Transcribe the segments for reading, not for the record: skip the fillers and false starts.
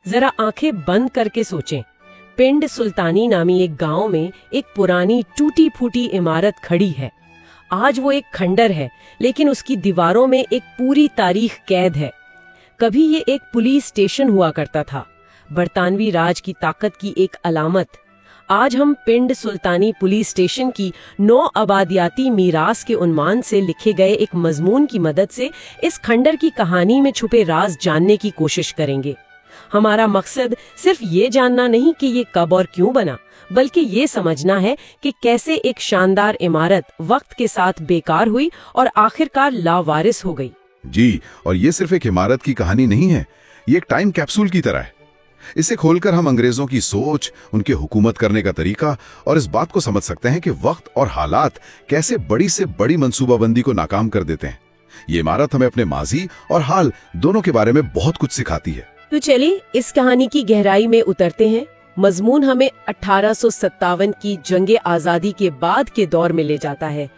जरा आंखें बंद करके सोचें, पिंड सुल्तानी नामी एक गांव में एक पुरानी टूटी फूटी इमारत खड़ी है। आज वो एक खंडर है, लेकिन उसकी दीवारों में एक पूरी तारीख कैद है। कभी ये एक पुलिस स्टेशन हुआ करता था, बरतानवी राज की ताकत की एक अलामत। आज हम पिंड सुल्तानी पुलिस स्टेशन की 9 आबादियाती मीरास के उन्मान से लिखे गए एक मजमून की मदद से इस खंडर की कहानी में छुपे राज जानने की कोशिश करेंगे। हमारा मकसद सिर्फ ये जानना नहीं कि ये कब और क्यों बना, बल्कि ये समझना है कि कैसे एक शानदार इमारत वक्त के साथ बेकार हुई और आखिरकार लावारिस हो गई। जी, और ये सिर्फ एक इमारत की कहानी नहीं है, ये एक टाइम कैप्सूल की तरह है। इसे खोलकर हम अंग्रेजों की सोच, उनके हुकूमत करने का तरीका और इस बात को समझ सकते हैं कि वक्त और हालात कैसे बड़ी से बड़ी मंसूबाबंदी को नाकाम कर देते हैं। ये इमारत हमें अपने माजी और हाल दोनों के बारे में बहुत कुछ सिखाती है। तो चलिए इस कहानी की गहराई में उतरते हैं। मजमून हमें 1857 की जंगे आजादी के बाद के दौर में ले जाता है।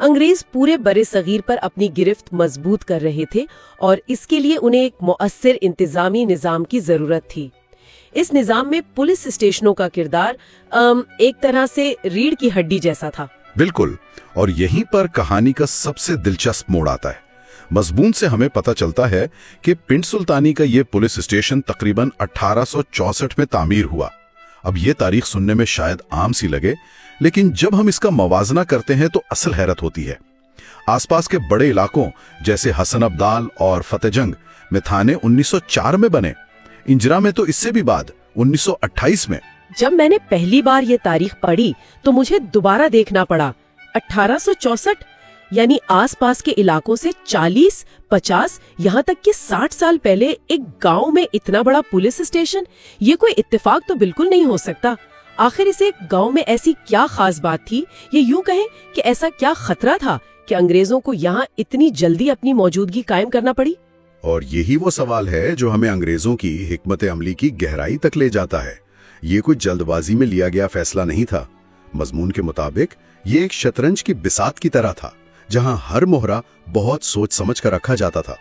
अंग्रेज पूरे बड़े सगीर पर अपनी गिरफ्त मजबूत कर रहे थे और इसके लिए उन्हें एक मुअस्सिर इंतजामी निजाम की जरूरत थी। इस निजाम में पुलिस स्टेशनों का किरदार एक तरह से रीढ़ की हड्डी जैसा था। बिल्कुल, और यहीं पर कहानी का सबसे दिलचस्प मोड़ आता है। मजमून से हमें पता चलता है कि पिंड सुल्तानी का ये पुलिस स्टेशन तकरीबन 1864 में तामीर हुआ। अब ये तारीख सुनने में शायद आम सी लगे, लेकिन जब हम इसका मवाजना करते हैं तो असल हैरत होती है। आसपास के बड़े इलाकों जैसे हसन अब्दाल और फतेहजंग में थाने 1904 में बने। इंजरा में तो इससे भी बाद 1928 में। जब मैंने पहली बार ये तारीख पढ़ी तो मुझे दोबारा देखना पड़ा। 1864 यानी आसपास के इलाकों से 40, 50, यहाँ तक कि 60 साल पहले एक गांव में इतना बड़ा पुलिस स्टेशन, ये कोई इत्तेफाक तो बिल्कुल नहीं हो सकता। आखिर इस एक गांव में ऐसी क्या खास बात थी, ये यूं कहें कि ऐसा क्या खतरा था कि अंग्रेजों को यहाँ इतनी जल्दी अपनी मौजूदगी कायम करना पड़ी? और यही वो सवाल है जो हमें अंग्रेजों की हिकमत अमली की गहराई तक ले जाता है। ये कोई जल्दबाजी में लिया गया फैसला नहीं था। मजमून के मुताबिक ये एक शतरंज की बिसात की तरह था, जहां हर मोहरा बहुत सोच समझ कर रखा जाता था।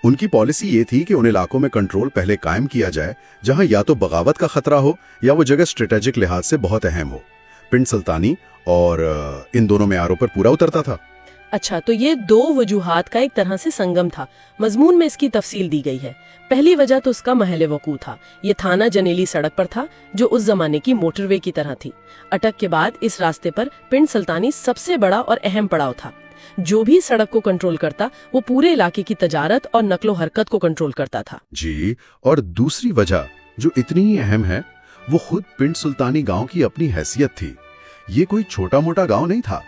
उनकी पॉलिसी ये थी कि उन इलाकों में कंट्रोल पहले कायम किया जाए जहां या तो बगावत का खतरा हो या वो जगह स्ट्रेटेजिक लिहाज से बहुत अहम हो। पिंड सुल्तानी और इन दोनों मेयारों पर पूरा उतरता था। अच्छा, तो ये 2 वजूहात का एक तरह से संगम था। मजमून में इसकी तफसील दी गई है। पहली वजह तो उसका महल वकूअ था। ये थाना जनेली सड़क पर था, जो उस जमाने की मोटरवे की तरह थी। अटक के बाद इस रास्ते पर पिंड सुल्तानी सबसे बड़ा और अहम पड़ाव था। जो भी सड़क को कंट्रोल करता वो पूरे इलाके की तजारत और नकलो हरकत को कंट्रोल करता था। जी, और दूसरी वजह जो इतनी ही अहम है, वो खुद पिंड सुल्तानी गांव की अपनी हैसियत थी। ये कोई छोटा मोटा गांव नहीं था।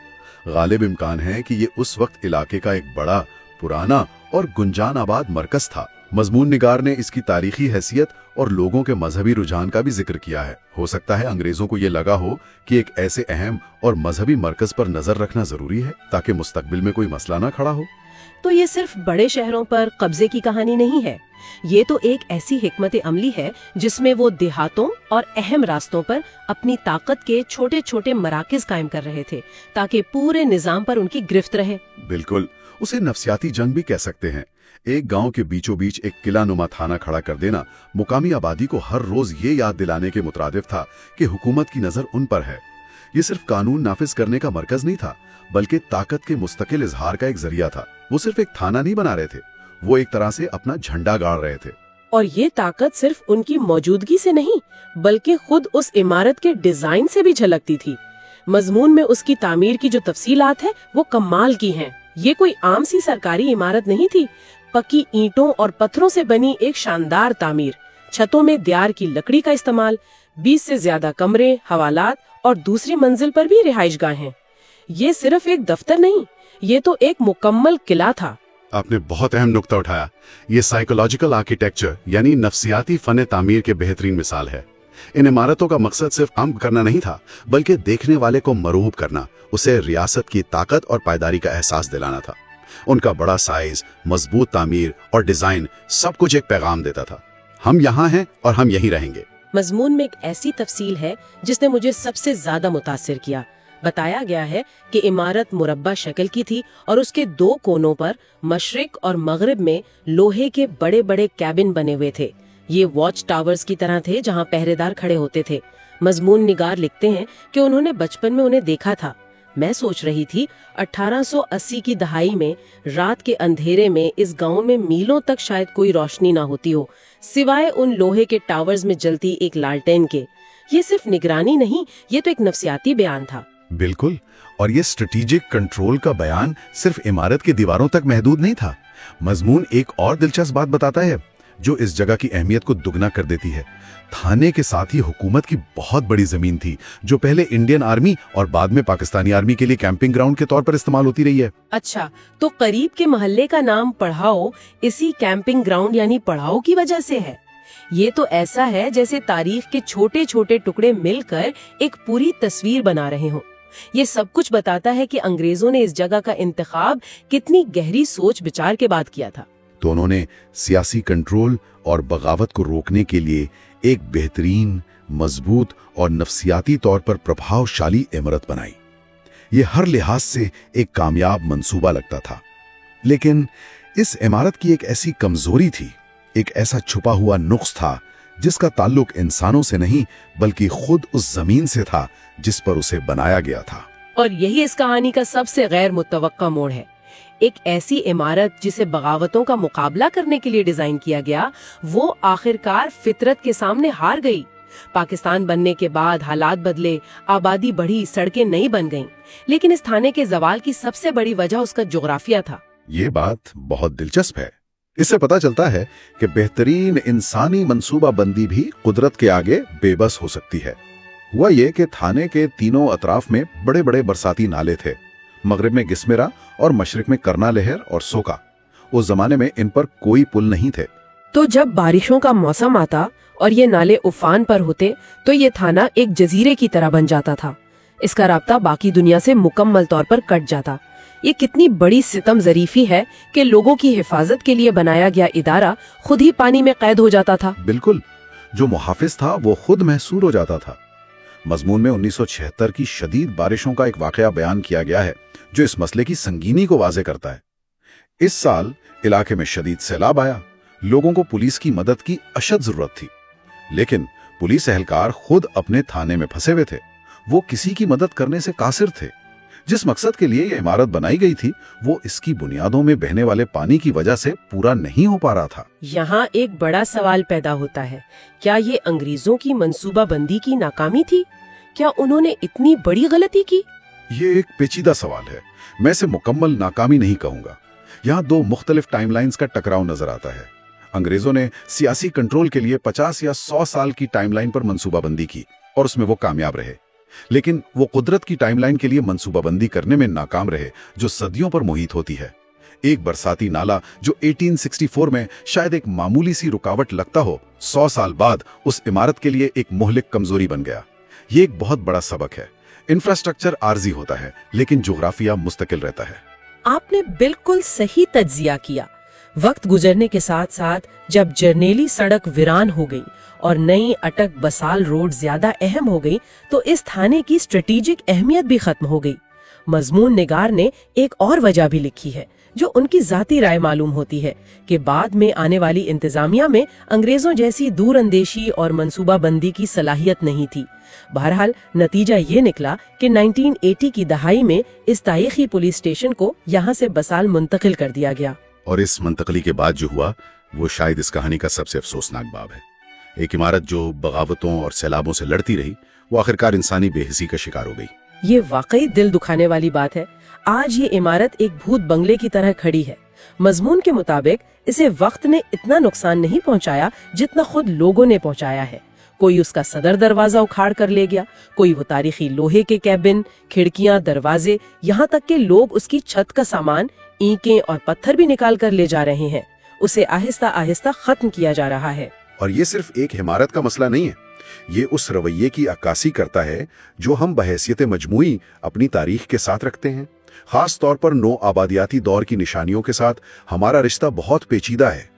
गालिब इम्कान है कि ये उस वक्त इलाके का एक बड़ा, पुराना और गुंजान आबाद मरकज था। मजमून निगार ने इसकी तारीखी हैसियत और लोगों के मजहबी रुझान का भी जिक्र किया है। हो सकता है अंग्रेजों को ये लगा हो कि एक ऐसे अहम और मजहबी मरकज पर नजर रखना जरूरी है ताकि मुस्तकबिल में कोई मसला ना खड़ा हो। तो ये सिर्फ बड़े शहरों पर कब्जे की कहानी नहीं है, ये तो एक ऐसी हिकमत अमली है जिसमें वो देहातों और अहम रास्तों पर अपनी ताकत के छोटे छोटे मराकज कायम कर रहे थे ताकि पूरे निजाम पर उनकी गिरफ्त रहे। बिल्कुल, उसे नफसियाती जंग भी कह सकते हैं। एक गांव के बीचों बीच एक किला नुमा थाना खड़ा कर देना मुकामी आबादी को हर रोज ये याद दिलाने के मुतरादिफ था कि हुकूमत की नजर उन पर है। ये सिर्फ कानून नाफिज करने का मरकज नहीं था, बल्कि ताकत के मुस्तकिल इजहार का एक जरिया था। वो सिर्फ एक थाना नहीं बना रहे थे, वो एक तरह से अपना झंडा गाड़ रहे थे। और ये ताकत सिर्फ उनकी मौजूदगी से नहीं, बल्कि खुद उस इमारत के डिजाइन से भी झलकती थी। मजमून में उसकी तामीर की जो तफसीलात है वो कमाल की हैं। ये कोई आम सी सरकारी इमारत नहीं थी। पक्की ईंटों और पत्थरों से बनी एक शानदार तामीर, छतों में दियार की लकड़ी का इस्तेमाल, 20 से ज्यादा कमरे, हवालात और दूसरी मंजिल पर भी रिहाइश गाहें। ये सिर्फ एक दफ्तर नहीं, ये तो एक मुकम्मल किला था। आपने बहुत अहम नुक्ता उठाया। ये साइकोलॉजिकल आर्किटेक्चर यानी नफसियाती फन तामीर के बेहतरीन मिसाल है। इन इमारतों का मकसद सिर्फ काम करना नहीं था, बल्कि देखने वाले को मरूब करना, उसे रियासत की ताकत और पायदारी का एहसास दिलाना था। उनका बड़ा साइज, मजबूत तामीर और डिजाइन सब कुछ एक पैगाम देता था, हम यहाँ हैं और हम यहीं रहेंगे। मजमून में एक ऐसी तफसील है जिसने मुझे सबसे ज्यादा मुतासिर किया। बताया गया है कि इमारत मुरब्बा शक्ल की थी और उसके 2 कोनों पर मशरिक और मगरिब में लोहे के बड़े बड़े कैबिन बने हुए थे। ये वॉच टावर्स की तरह थे जहाँ पहरेदार खड़े होते थे। मजमून निगार लिखते हैं कि उन्होंने बचपन में उन्हें देखा था। मैं सोच रही थी 1880 की दहाई में रात के अंधेरे में इस गांव में मीलों तक शायद कोई रोशनी ना होती हो, सिवाय उन लोहे के टावर्स में जलती एक लालटेन के। ये सिर्फ निगरानी नहीं, ये तो एक नफसियाती बयान था। बिल्कुल, और ये स्ट्रेटेजिक कंट्रोल का बयान सिर्फ इमारत की दीवारों तक महदूद नहीं था। मजमून एक और दिलचस्प बात बताता है जो इस जगह की अहमियत को दुगना कर देती है। थाने के साथ ही हुकूमत की बहुत बड़ी जमीन थी जो पहले इंडियन आर्मी और बाद में पाकिस्तानी आर्मी के लिए कैंपिंग ग्राउंड के तौर पर इस्तेमाल होती रही है। अच्छा, तो करीब के मोहल्ले का नाम पढ़ाओ इसी कैंपिंग ग्राउंड यानी पढ़ाओ की वजह से है। ये तो ऐसा है जैसे तारीख के छोटे छोटे टुकड़े मिलकर एक पूरी तस्वीर बना रहे हों। ये सब कुछ बताता है कि अंग्रेजों ने इस जगह का इंतखाब कितनी गहरी सोच विचार के बाद किया था। तो उन्होंने सियासी कंट्रोल और बगावत को रोकने के लिए एक बेहतरीन, मजबूत और नफसियाती तौर पर प्रभावशाली इमारत बनाई। ये हर लिहाज से एक कामयाब मंसूबा लगता था, लेकिन इस इमारत की एक ऐसी कमजोरी थी, एक ऐसा छुपा हुआ नुक्स था जिसका ताल्लुक इंसानों से नहीं बल्कि खुद उस जमीन से था जिस पर उसे बनाया गया था। और यही इस कहानी का सबसे गैर मुतवक्का मोड़ है। एक ऐसी इमारत जिसे बगावतों का मुकाबला करने के लिए डिजाइन किया गया, वो आखिरकार फितरत के सामने हार गई। पाकिस्तान बनने के बाद हालात बदले, आबादी बढ़ी, सड़कें नई बन गईं, लेकिन इस थाने के जवाल की सबसे बड़ी वजह उसका जोग्राफिया था। ये बात बहुत दिलचस्प है। इससे पता चलता है कि बेहतरीन इंसानी मंसूबाबंदी भी कुदरत के आगे बेबस हो सकती है। हुआ ये कि थाने के तीनों अतराफ में बड़े बड़े बरसाती नाले थे। मगरिब में गिस्मेरा और मशरिक में करना लहर और सोका। उस जमाने में इन पर कोई पुल नहीं थे। तो जब बारिशों का मौसम आता और ये नाले उफान पर होते तो ये थाना एक जजीरे की तरह बन जाता था। इसका राब्ता बाकी दुनिया से मुकम्मल तौर पर कट जाता। ये कितनी बड़ी सितम ज़रीफी है कि लोगों की हिफाजत के लिए बनाया गया इदारा खुद ही पानी में कैद हो जाता था। बिल्कुल, जो मुहाफिज था वो खुद महसूर हो जाता था। मजमून में 1976 की शदीद बारिशों का एक वाकया बयान किया गया है जो इस मसले की संगीनी को वाजे करता है। इस साल इलाके में शदीद सैलाब आया। लोगों को पुलिस की मदद की अशद जरूरत थी, लेकिन पुलिस एहलकार खुद अपने थाने में फंसे हुए थे। वो किसी की मदद करने से कासिर थे। जिस मकसद के लिए यह इमारत बनाई गई थी वो इसकी बुनियादों में बहने वाले पानी की वजह से पूरा नहीं हो पा रहा था। यहाँ एक बड़ा सवाल पैदा होता है, क्या ये अंग्रेजों की मंसूबाबंदी की नाकामी थी? क्या उन्होंने इतनी बड़ी गलती की? ये एक पेचीदा सवाल है। मैं इसे मुकम्मल नाकामी नहीं कहूंगा। यहाँ दो मुख्तलिफ टाइमलाइंस का टकराव नजर आता है। अंग्रेजों ने सियासी कंट्रोल के लिए 50 या 100 साल की टाइमलाइन पर मंसूबाबंदी की और उसमें वो कामयाब रहे, लेकिन वो कुदरत की टाइमलाइन के लिए मंसूबाबंदी करने में नाकाम रहे जो सदियों पर मुहित होती है। एक बरसाती नाला जो 1864 में शायद एक मामूली सी रुकावट लगता हो, 100 साल बाद उस इमारत के लिए एक मुहलिक कमजोरी बन गया। ये एक बहुत बड़ा सबक है। इंफ्रास्ट्रक्चर आर्जी होता है लेकिन जोग्राफिया मुस्तकिल रहता है। आपने बिल्कुल सही तज्जिया किया। वक्त गुजरने के साथ साथ जब जर्नेली सड़क वीरान हो गई और नई अटक बसाल रोड ज्यादा अहम हो गई तो इस थाने की स्ट्रेटेजिक अहमियत भी खत्म हो गई। मजमून निगार ने एक और वजह भी लिखी है जो उनकी जाती राय मालूम होती है कि बाद में आने वाली इंतजामिया में अंग्रेजों जैसी दूरअंदेशी और मंसूबाबंदी की सलाहियत नहीं थी। बहरहाल नतीजा ये निकला कि 1980 की दहाई में इस तारीखी पुलिस स्टेशन को यहाँ से बसाल मुंतकिल कर दिया गया। और इस मुंतकली के बाद जो हुआ वो शायद इस कहानी का सबसे अफसोसनाक बाब है। एक इमारत जो बगावतों और सैलाबों से लड़ती रही वो आखिरकार इंसानी बेहिसी का शिकार हो गई। ये वाकई दिल दुखाने वाली बात है। आज ये इमारत एक भूत बंगले की तरह खड़ी है। मजमून के मुताबिक इसे वक्त ने इतना नुकसान नहीं पहुंचाया जितना खुद लोगों ने पहुंचाया है। कोई उसका सदर दरवाजा उखाड़ कर ले गया, कोई वो तारीखी लोहे के कैबिन, खिड़कियां, दरवाजे, यहाँ तक के लोग उसकी छत का सामान, ईंटें और पत्थर भी निकाल कर ले जा रहे हैं। उसे आहिस्ता आहिस्ता खत्म किया जा रहा है। और ये सिर्फ एक इमारत का मसला नहीं है, ये उस रवैये की अक्कासी करता है जो हम बहैसियत मजमूई अपनी तारीख के साथ रखते हैं। खास तौर पर नो आबादियाती दौर की निशानियों के साथ हमारा रिश्ता बहुत पेचीदा है।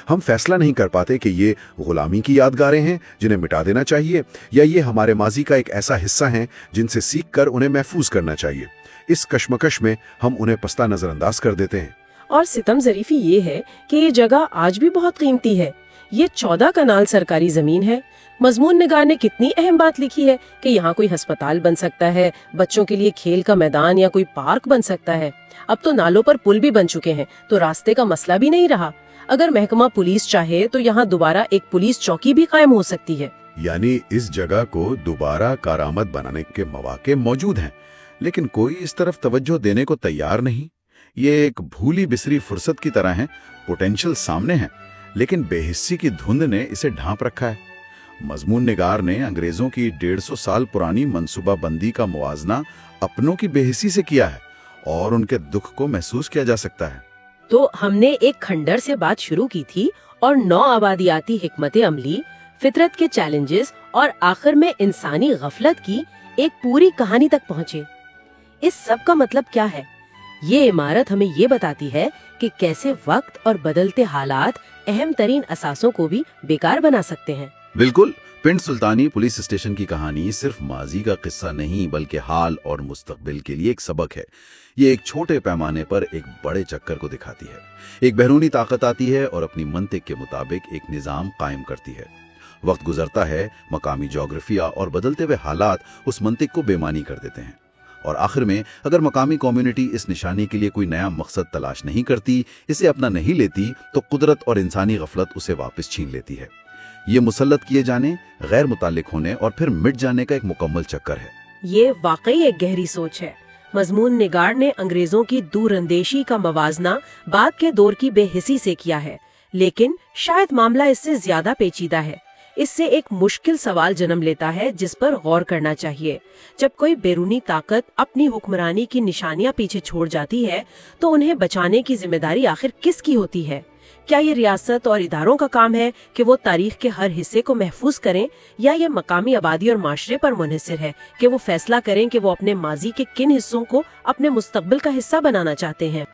हम फैसला नहीं कर पाते कि ये गुलामी की यादगारें हैं जिन्हें मिटा देना चाहिए या ये हमारे माजी का एक ऐसा हिस्सा है जिनसे सीख कर उन्हें महफूज करना चाहिए। इस कश्मकश में हम उन्हें पस्ता नजरअंदाज कर देते हैं। اور सितम ज़रीफ़ी ये है कि ये जगह आज भी बहुत कीमती है। ये 14 कनाल सरकारी ज़मीन है। मजमून निगार ने कितनी अहम बात लिखी है कि यहाँ कोई अस्पताल बन सकता है, बच्चों के लिए खेल का मैदान या कोई पार्क बन सकता है। अब तो नालों पर पुल भी बन चुके हैं, तो रास्ते का मसला भी नहीं रहा। अगर महकमा पुलिस चाहे तो यहाँ दोबारा एक पुलिस चौकी भी कायम हो सकती है। यानी इस जगह को दोबारा कारआमद बनाने के मौके मौजूद हैं, लेकिन कोई इस तरफ तवज्जो देने को तैयार नहीं। ये एक भूली बिसरी फुर्सत की तरह है, पोटेंशियल सामने है, लेकिन बेहिस्सी की धुंध ने इसे ढांप रखा है। मजमून निगार ने अंग्रेजों की 150 साल पुरानी मंसूबाबंदी का मुआजना अपनों की बेहिस्सी से किया है और उनके दुख को महसूस किया जा सकता है। तो हमने एक खंडर से बात शुरू की थी और 9 आबादियाती हिकमत अमली, फितरत के चैलेंजेस और आखिर में इंसानी गफलत की एक पूरी कहानी तक पहुँचे। इस सब का मतलब क्या है? ये इमारत हमें ये बताती है कि कैसे वक्त और बदलते हालात अहम तरीन असासों को भी बेकार बना सकते हैं। बिल्कुल, पिंड सुल्तानी पुलिस स्टेशन की कहानी सिर्फ माजी का किस्सा नहीं बल्कि हाल और मुस्तकबिल के लिए एक सबक है। ये एक छोटे पैमाने पर एक बड़े चक्कर को दिखाती है। एक बैरूनी ताकत आती है और अपनी मंतिक के मुताबिक एक निजाम कायम करती है। वक्त गुजरता है, मकामी ज्योग्राफिया और बदलते हुए हालात उस मंतिक को बेमानी कर देते हैं, और आखिर में अगर मकामी कम्युनिटी इस निशानी के लिए कोई नया मकसद तलाश नहीं करती, इसे अपना नहीं लेती, तो कुदरत और इंसानी गफलत उसे वापस छीन लेती है। ये मुसल्लत किए जाने, गैर मुताल्लिक होने और फिर मिट जाने का एक मुकम्मल चक्कर है। ये वाकई एक गहरी सोच है। मजमून निगार ने अंग्रेजों की दूरअंदेशी का मवाजना बाद के दौर की बेहिसी से किया है, लेकिन शायद मामला इससे ज्यादा पेचीदा है। इससे एक मुश्किल सवाल जन्म लेता है जिस पर गौर करना चाहिए। जब कोई बैरूनी ताकत अपनी हुक्मरानी की निशानियां पीछे छोड़ जाती है, तो उन्हें बचाने की जिम्मेदारी आखिर किसकी होती है? क्या ये रियासत और इदारों का काम है कि वो तारीख के हर हिस्से को महफूज करें, या ये मकामी आबादी और माशरे पर मुनहसिर है कि वो फैसला करें कि वो अपने माजी के किन हिस्सों को अपने मुस्तकबिल का हिस्सा बनाना चाहते हैं?